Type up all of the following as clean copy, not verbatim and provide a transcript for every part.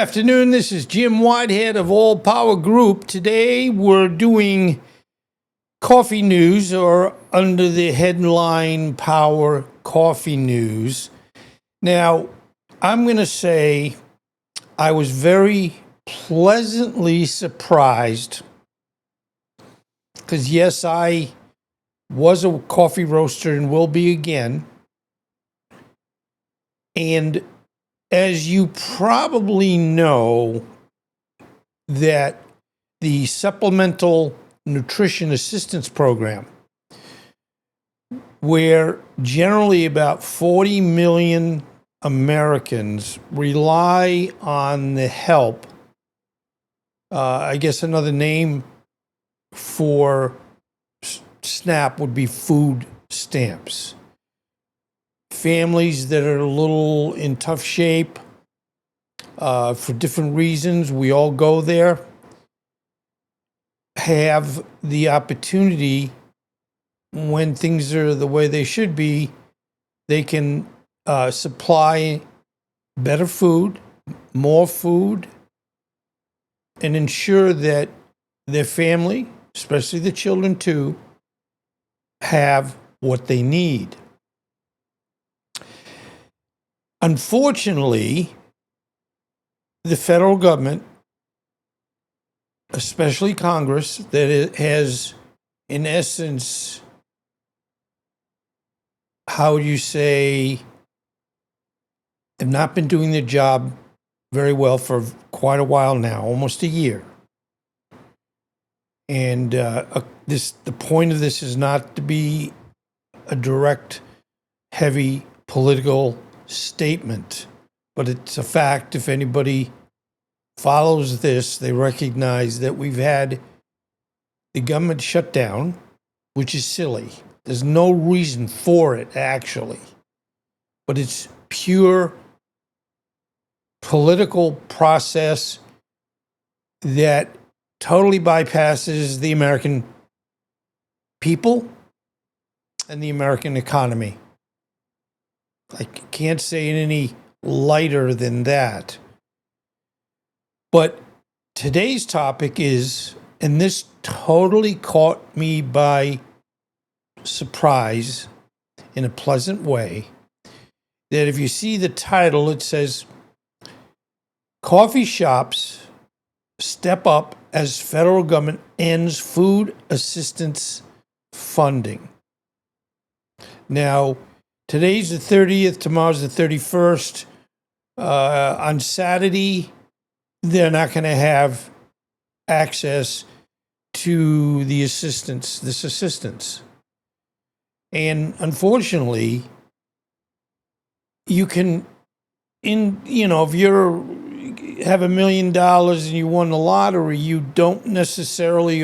afternoon. This is Jim Whitehead of All Power Group. Today we're doing coffee news, or under the headline Power Coffee News. Now, I'm going to say I was very pleasantly surprised because, yes, I was a coffee roaster and will be again. And as you probably know, that the Supplemental Nutrition Assistance Program, where generally about 40 million Americans rely on the help, I guess another name for SNAP would be food stamps. Families that are a little in tough shape for different reasons, we all go there, have the opportunity, when things are the way they should be, they can supply better food, more food, and ensure that their family, especially the children too, have what they need. Unfortunately, the federal government, especially Congress, that it has, in essence, how would you say, have not been doing their job very well for quite a while now, almost a year. And the point of this is not to be a direct, heavy political statement, but it's a fact. If anybody follows this, they recognize that we've had the government shut down, which is silly. There's no reason for it, actually, but it's pure political process that totally bypasses the American people and the American economy. I can't say it any lighter than that. But today's topic is, and this totally caught me by surprise in a pleasant way, that if you see the title, it says, "Coffee Shops Step Up as Federal Government Ends Food Assistance Funding." Now, today's the 30th, tomorrow's the 31st. On Saturday, they're not going to have access to this assistance. And unfortunately, you can, if you have $1 million and you won the lottery, you don't necessarily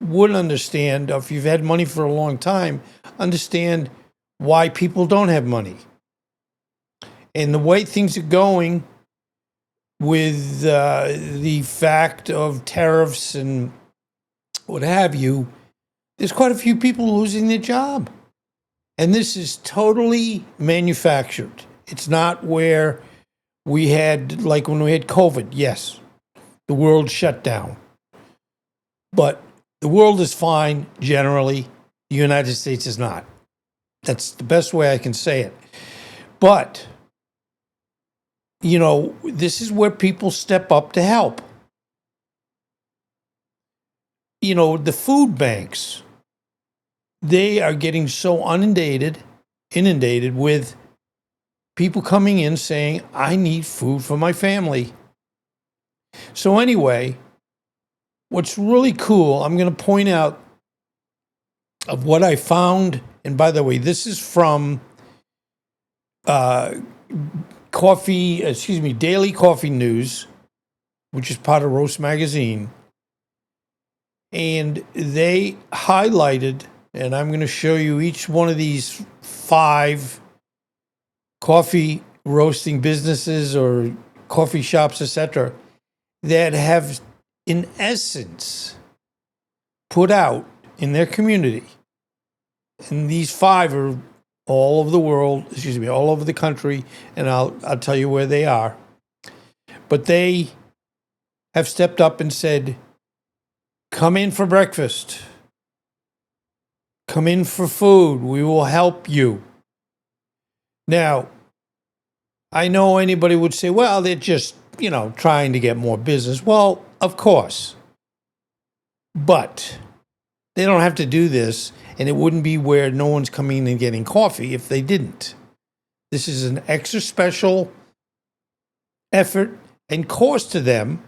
would understand, if you've had money for a long time, understand why people don't have money. And the way things are going with the fact of tariffs and what have you, there's quite a few people losing their job. And this is totally manufactured. It's not where we had, like when we had COVID, yes, the world shut down. But the world is fine generally. The United States is not. That's the best way I can say it. But, this is where people step up to help. The food banks, they are getting so inundated with people coming in saying, I need food for my family. So anyway, what's really cool, I'm going to point out of what I found. And by the way, this is from Daily Coffee News, which is part of Roast Magazine. And they highlighted, and I'm going to show you each one of these 5 coffee roasting businesses or coffee shops, etc., that have, in essence, put out in their community. And these 5 are all over the world, all over the country, and I'll tell you where they are. But they have stepped up and said, come in for breakfast. Come in for food. We will help you. Now, I know anybody would say, well, they're just, trying to get more business. Well, of course. But they don't have to do this, and it wouldn't be where no one's coming in and getting coffee if they didn't. This is an extra special effort and cost to them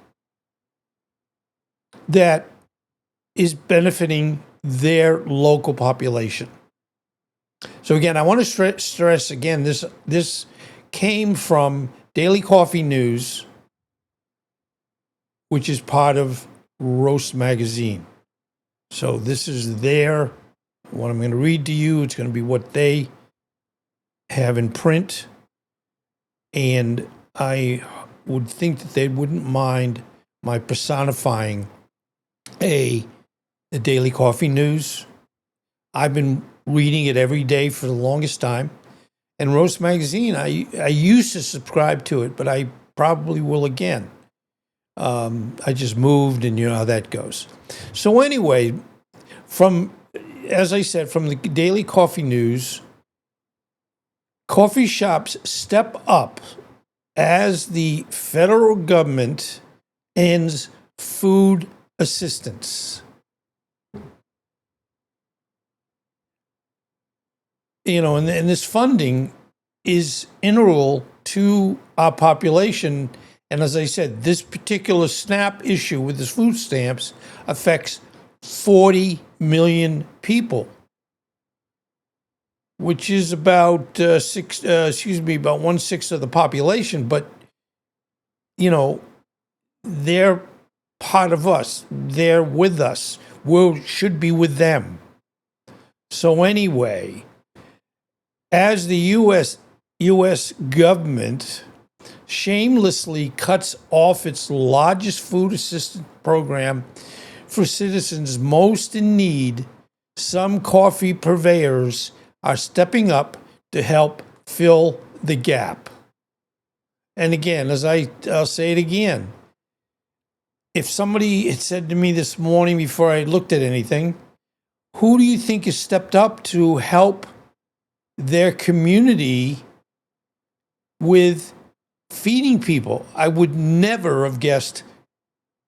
that is benefiting their local population. So again, I want to stress again, this came from Daily Coffee News, which is part of Roast Magazine. So this is what I'm going to read to you. It's going to be what they have in print. And I would think that they wouldn't mind my personifying the Daily Coffee News. I've been reading it every day for the longest time. And Roast Magazine, I used to subscribe to it, but I probably will again. I just moved, and you know how that goes. So anyway, as I said, from the Daily Coffee News, coffee shops step up as the federal government ends food assistance. And this funding is integral to our population. And as I said, this particular SNAP issue with the food stamps affects 40 million people, which is about about 1/6 of the population. But they're part of us. They're with us. We should be with them. So anyway, as the U.S. government shamelessly cuts off its largest food assistance program for citizens most in need, some coffee purveyors are stepping up to help fill the gap. And again, I'll say it again, if somebody had said to me this morning before I looked at anything, who do you think has stepped up to help their community with feeding people? I would never have guessed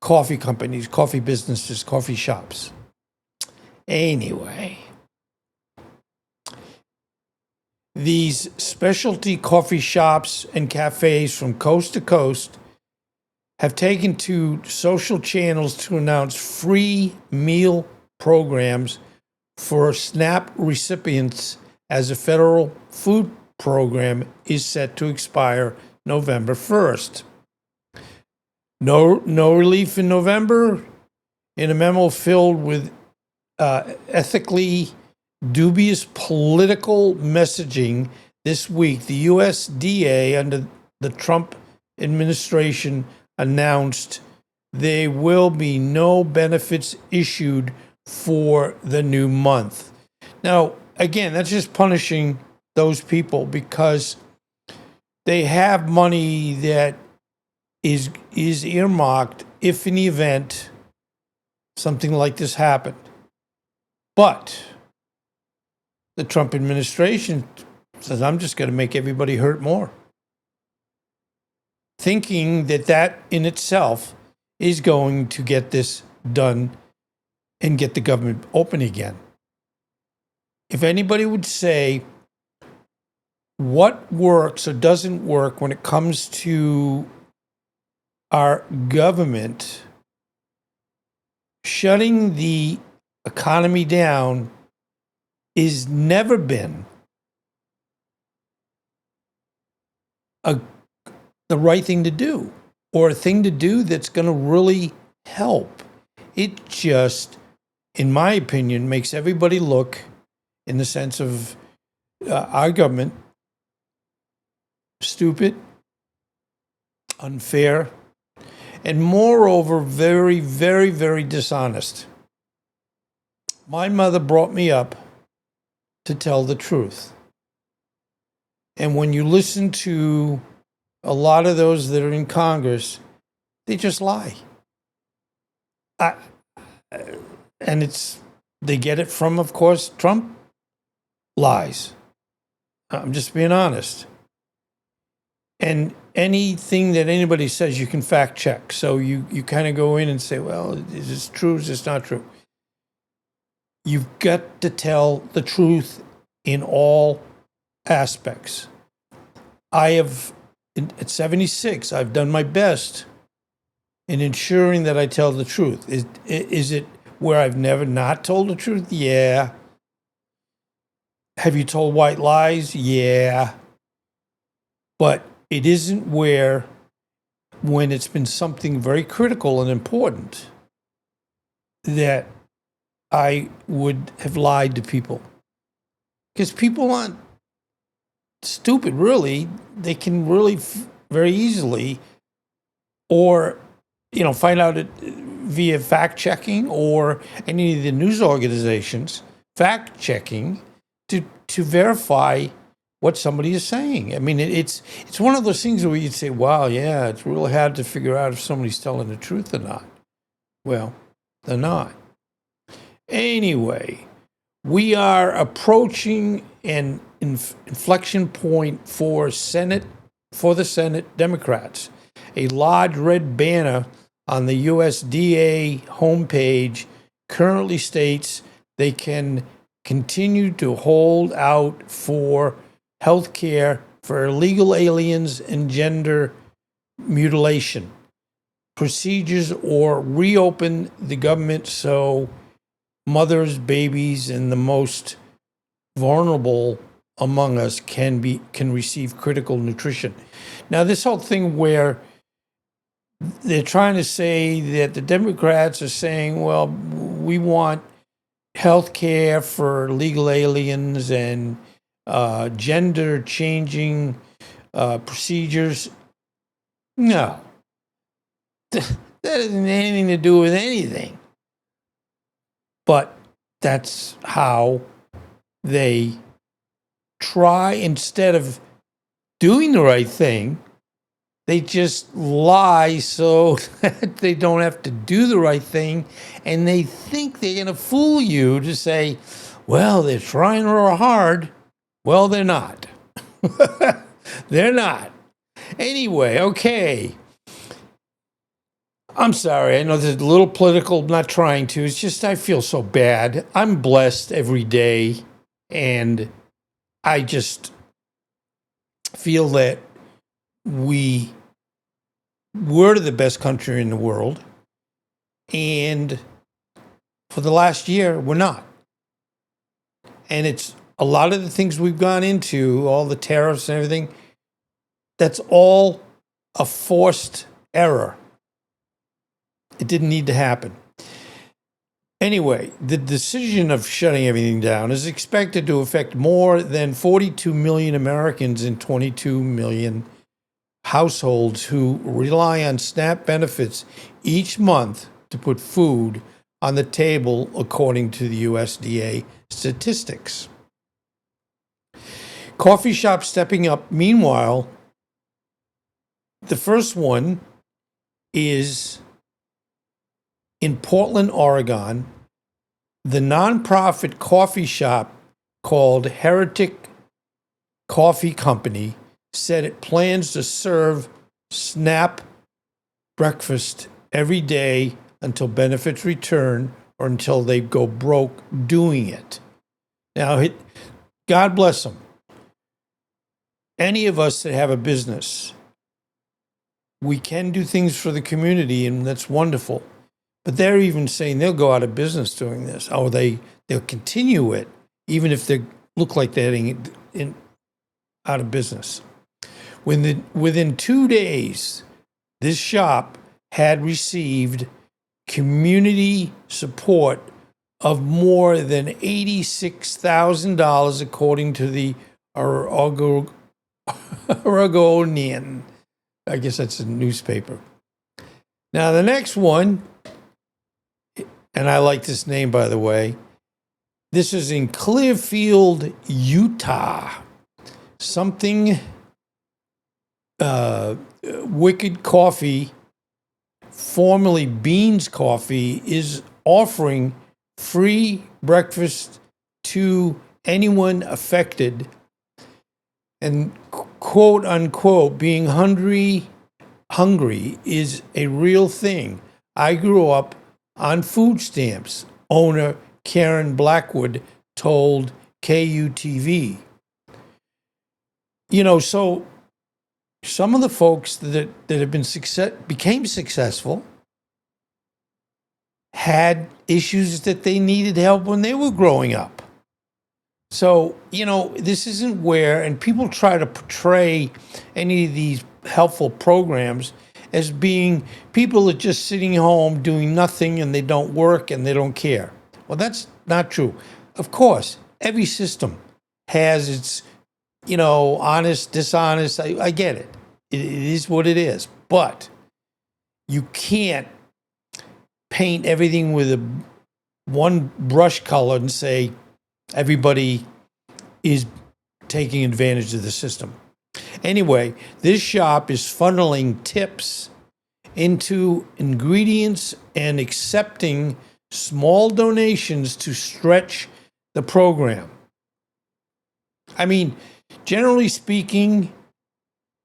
coffee companies, coffee businesses, coffee shops. Anyway, these specialty coffee shops and cafes from coast to coast have taken to social channels to announce free meal programs for SNAP recipients as a federal food program is set to expire November 1st. No relief in November. In a memo filled with ethically dubious political messaging this week, the USDA under the Trump administration announced there will be no benefits issued for the new month. Now, again, that's just punishing those people because they have money that is earmarked if in the event something like this happened. But the Trump administration says, I'm just going to make everybody hurt more, thinking that in itself is going to get this done and get the government open again. If anybody would say what works or doesn't work when it comes to our government shutting the economy down is never been the right thing to do, or a thing to do that's going to really help. It just, in my opinion, makes everybody look, in the sense of our government, stupid, unfair, and moreover, very, very, very dishonest. My mother brought me up to tell the truth. And when you listen to a lot of those that are in Congress, they just lie. I, and they get it from, of course, Trump. Lies. I'm just being honest. And anything that anybody says, you can fact check. So you kind of go in and say, well, is this true? Is this not true? You've got to tell the truth in all aspects. At 76, I've done my best in ensuring that I tell the truth. Is it where I've never not told the truth? Yeah. Have you told white lies? Yeah. But it isn't when it's been something very critical and important, that I would have lied to people. Because people aren't stupid, really. They can really very easily, or find out it via fact checking, or any of the news organizations fact checking to verify what somebody is saying. I mean, it's one of those things where you'd say, wow, yeah, it's really hard to figure out if somebody's telling the truth or not. Well, they're not. Anyway, we are approaching an inflection point for the Senate Democrats. A large red banner on the USDA homepage currently states they can continue to hold out for health care for illegal aliens and gender mutilation procedures, or reopen the government so mothers, babies, and the most vulnerable among us can receive critical nutrition. Now, this whole thing where they're trying to say that the Democrats are saying, well, we want health care for legal aliens and gender changing procedures. No, that doesn't have anything to do with anything. But that's how they try, instead of doing the right thing, they just lie so that they don't have to do the right thing. And they think they're going to fool you to say, well, they're trying real hard. Well, they're not. They're not. Anyway, okay. I'm sorry. I know this is a little political. I'm not trying to. It's just I feel so bad. I'm blessed every day. And I just feel that we're the best country in the world. And for the last year, we're not. And it's a lot of the things we've gone into, all the tariffs and everything, that's all a forced error. It didn't need to happen. Anyway, the decision of shutting everything down is expected to affect more than 42 million Americans and 22 million households who rely on SNAP benefits each month to put food on the table, according to the USDA statistics. Coffee shops stepping up. Meanwhile, the first one is in Portland, Oregon. The nonprofit coffee shop called Heretic Coffee Company said it plans to serve SNAP breakfast every day until benefits return or until they go broke doing it. Now, God bless them. Any of us that have a business, we can do things for the community, and that's wonderful. But they're even saying they'll go out of business doing this, or they'll continue it, even if they look like they're out of business. Within 2 days, this shop had received community support of more than $86,000, according to the Oregonian. I guess that's a newspaper. Now, the next one, and I like this name, by the way. This is in Clearfield, Utah. Something Wicked Coffee, formerly Beans Coffee, is offering free breakfast to anyone affected. And quote unquote, being hungry is a real thing. I grew up on food stamps, owner Karen Blackwood told KUTV. So some of the folks that have became successful had issues that they needed help when they were growing up. So, this isn't where, and people try to portray any of these helpful programs as being people that just sitting home doing nothing and they don't work and they don't care. Well, that's not true. Of course, every system has its, honest, dishonest. I get it. It is what it is. But you can't paint everything with one brush color and say everybody is taking advantage of the system. Anyway, this shop is funneling tips into ingredients and accepting small donations to stretch the program. I mean, generally speaking,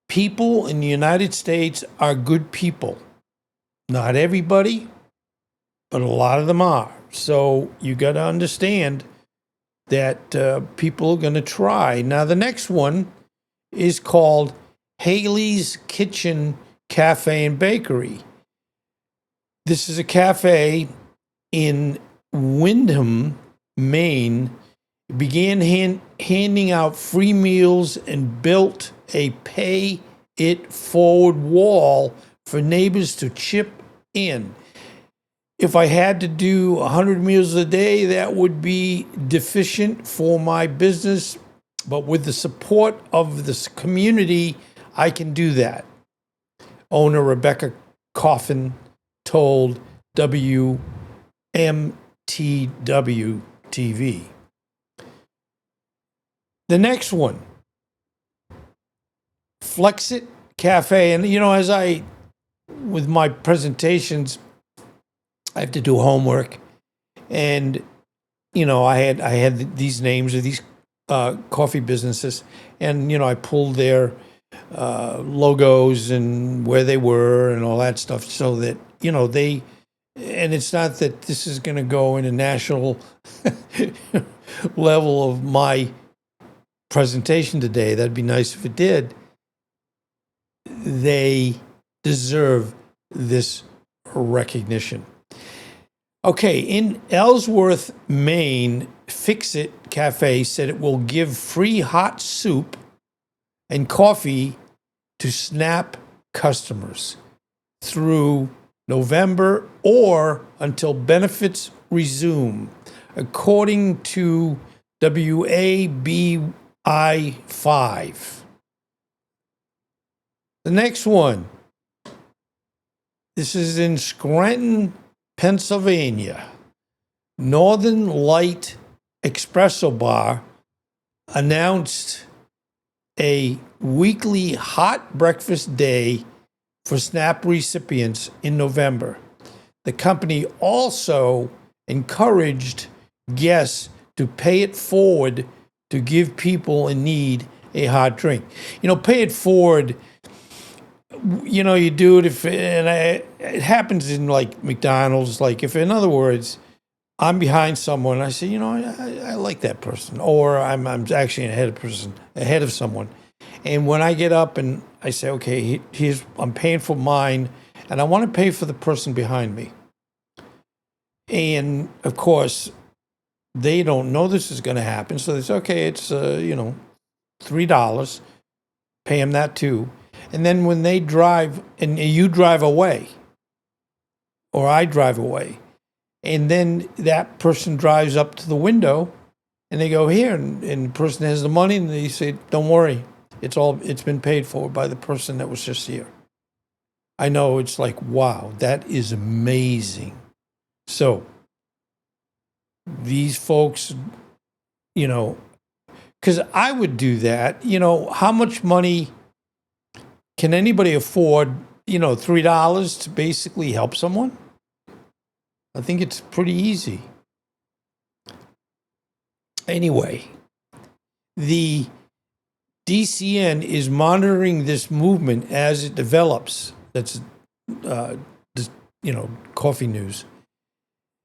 people in the United States are good people. Not everybody, but a lot of them are. So you got to understand that people are going to try. Now, the next one is called Haley's Kitchen Cafe and Bakery. This is a cafe in Windham, Maine. It began handing out free meals and built a pay it forward wall for neighbors to chip in. If I had to do 100 meals a day, that would be deficient for my business. But with the support of this community, I can do that. Owner Rebecca Coffin told WMTW TV. The next one, Flexit Cafe. And, with my presentations, I have to do homework. And, I had these names of these coffee businesses. And, I pulled their logos and where they were and all that stuff so that, and it's not that this is going to go in a national level of my presentation today. That'd be nice if it did. They deserve this recognition. Okay, in Ellsworth, Maine, Fix-It Cafe said it will give free hot soup and coffee to SNAP customers through November or until benefits resume, according to WABI5. The next one, this is in Scranton, Pennsylvania. Northern Light Espresso Bar announced a weekly hot breakfast day for SNAP recipients in November. The company also encouraged guests to pay it forward to give people in need a hot drink. Pay it forward. You do it it happens in like McDonald's. Like if, in other words, I'm behind someone, I say, I like that person, or I'm actually ahead of someone, and when I get up and I say, okay, I'm paying for mine, and I want to pay for the person behind me, and of course, they don't know this is going to happen, so they say, okay, it's $3, pay them that too. And then when they drive and you drive away, or I drive away, and then that person drives up to the window and they go here, and the person has the money, and they say, don't worry, it's been paid for by the person that was just here. I know, it's like, wow, that is amazing. So these folks, because I would do that, how much money can anybody afford, $3 to basically help someone? I think it's pretty easy. Anyway, the DCN is monitoring this movement as it develops. That's, just, coffee news.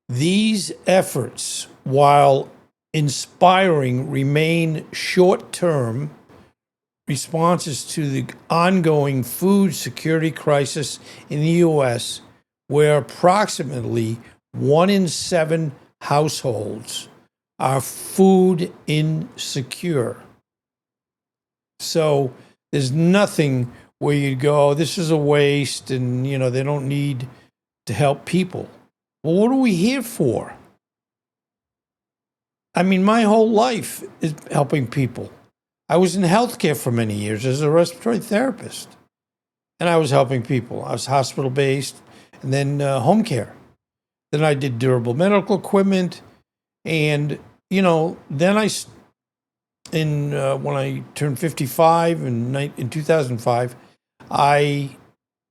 These efforts, while inspiring, remain short-term responses to the ongoing food security crisis in the U.S., where approximately 1 in 7 households are food insecure. So there's nothing where you go, oh, this is a waste, and they don't need to help people. Well, what are we here for? I mean, my whole life is helping people. I was in healthcare for many years as a respiratory therapist, and I was helping people. I was hospital-based, and then home care. Then I did durable medical equipment, and then when I turned 55 in 2005, I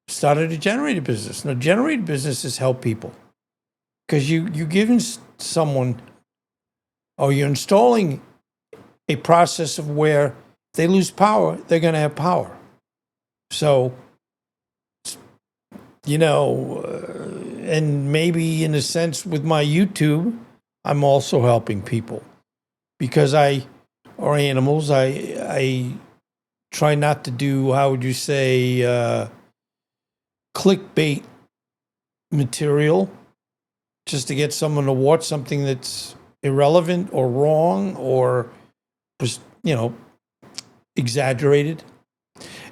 started a generator business. Now, generator businesses help people because you're giving someone, or you're installing a process of where if they lose power, they're going to have power. So, and maybe in a sense with my YouTube, I'm also helping people because or animals, I try not to do, how would you say, clickbait material just to get someone to watch something that's irrelevant or wrong or, exaggerated.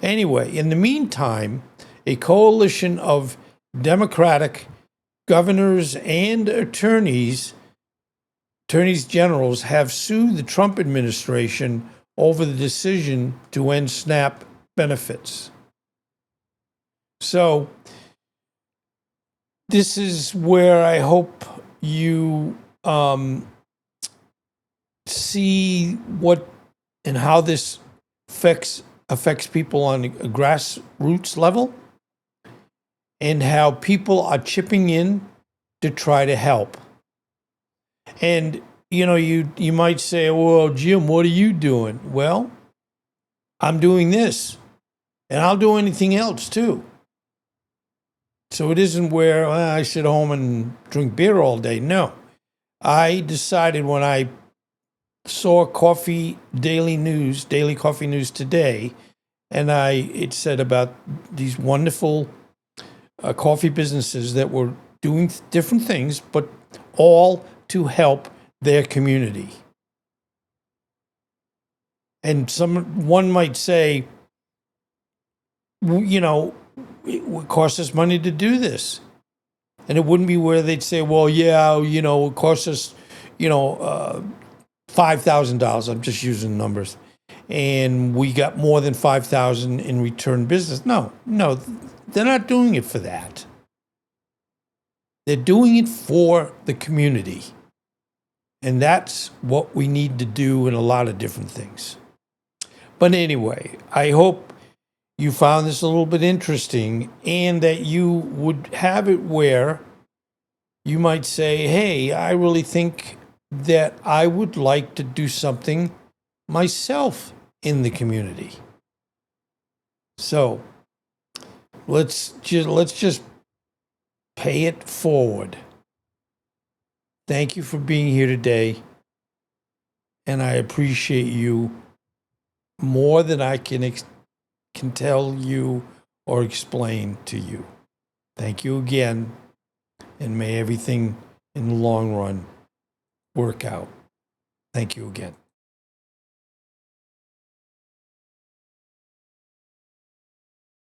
Anyway, in the meantime, a coalition of Democratic governors and attorneys generals have sued the Trump administration over the decision to end SNAP benefits. So this is where I hope you see what and how this affects people on a grassroots level, and how people are chipping in to try to help. And you might say, well, Jim, what are you doing? Well, I'm doing this, and I'll do anything else too. So it isn't where I sit home and drink beer all day. No, I decided when I saw Daily Coffee News today, and it said about these wonderful coffee businesses that were doing different things, but all to help their community. And one might say, it would cost us money to do this. And it wouldn't be where they'd say, well, yeah, it costs us, $5,000. I'm just using numbers. And we got more than $5,000 in return business. No, they're not doing it for that. They're doing it for the community. And that's what we need to do in a lot of different things. But anyway, I hope you found this a little bit interesting, and that you would have it where you might say, hey, I really think that I would like to do something myself in the community. So let's just pay it forward. Thank you for being here today, and I appreciate you more than I can tell you or explain to you. Thank you again, and may everything in the long run work out. Thank you again.